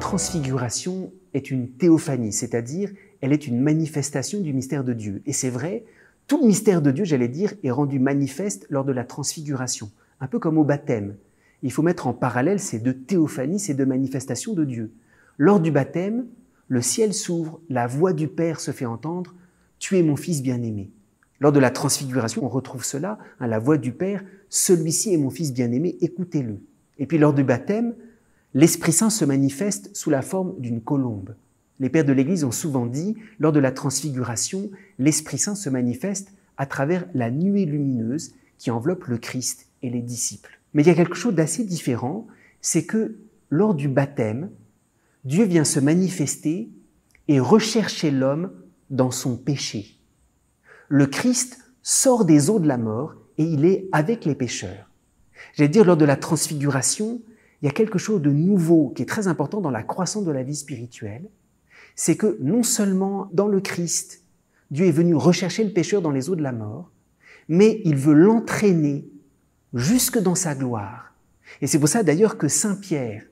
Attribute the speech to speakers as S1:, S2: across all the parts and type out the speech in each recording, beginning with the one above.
S1: transfiguration est une théophanie, c'est-à-dire elle est une manifestation du mystère de Dieu. Et c'est vrai, tout le mystère de Dieu, j'allais dire, est rendu manifeste lors de la transfiguration, un peu comme au baptême. Il faut mettre en parallèle ces deux théophanies, ces deux manifestations de Dieu. Lors du baptême, le ciel s'ouvre, la voix du Père se fait entendre, « Tu es mon Fils bien-aimé ». Lors de la transfiguration, on retrouve cela, la voix du Père, « Celui-ci est mon Fils bien-aimé, écoutez-le ». Et puis lors du baptême, l'Esprit Saint se manifeste sous la forme d'une colombe. Les pères de l'Église ont souvent dit, lors de la transfiguration, l'Esprit Saint se manifeste à travers la nuée lumineuse qui enveloppe le Christ et les disciples. Mais il y a quelque chose d'assez différent, c'est que lors du baptême, Dieu vient se manifester et rechercher l'homme dans son péché. Le Christ sort des eaux de la mort et il est avec les pécheurs. J'allais dire, lors de la transfiguration, il y a quelque chose de nouveau qui est très important dans la croissance de la vie spirituelle. C'est que non seulement dans le Christ, Dieu est venu rechercher le pécheur dans les eaux de la mort, mais il veut l'entraîner jusque dans sa gloire. Et c'est pour ça d'ailleurs que Saint Pierre,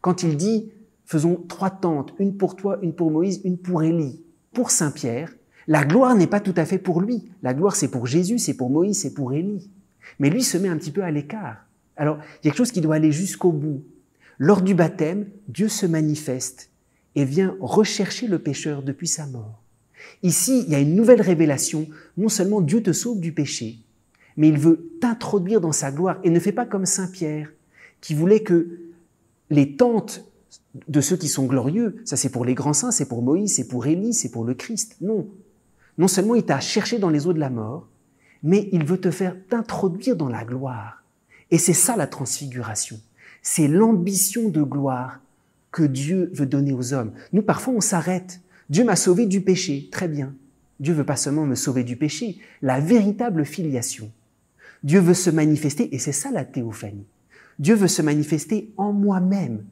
S1: quand il dit « faisons 3 tentes, une pour toi, une pour Moïse, une pour Élie », pour Saint Pierre, la gloire n'est pas tout à fait pour lui. La gloire, c'est pour Jésus, c'est pour Moïse, c'est pour Élie. Mais lui se met un petit peu à l'écart. Alors, il y a quelque chose qui doit aller jusqu'au bout. Lors du baptême, Dieu se manifeste et vient rechercher le pécheur depuis sa mort. Ici, il y a une nouvelle révélation. Non seulement Dieu te sauve du péché, mais il veut t'introduire dans sa gloire et ne fait pas comme Saint Pierre, qui voulait que les tentes de ceux qui sont glorieux, ça c'est pour les grands saints, c'est pour Moïse, c'est pour Élie, c'est pour le Christ. Non. Non seulement il t'a cherché dans les eaux de la mort, mais il veut te faire t'introduire dans la gloire. Et c'est ça la transfiguration. C'est l'ambition de gloire que Dieu veut donner aux hommes. Nous, parfois, on s'arrête. Dieu m'a sauvé du péché. Très bien. Dieu veut pas seulement me sauver du péché, la véritable filiation. Dieu veut se manifester, et c'est ça la théophanie. Dieu veut se manifester en moi-même,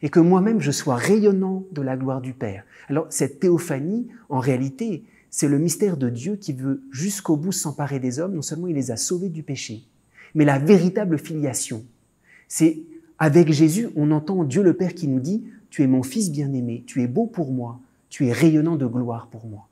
S1: et que moi-même je sois rayonnant de la gloire du Père. Alors, cette théophanie, en réalité, c'est le mystère de Dieu qui veut jusqu'au bout s'emparer des hommes. Non seulement il les a sauvés du péché, mais la véritable filiation. C'est avec Jésus, on entend Dieu le Père qui nous dit « Tu es mon Fils bien-aimé, tu es beau pour moi, tu es rayonnant de gloire pour moi ».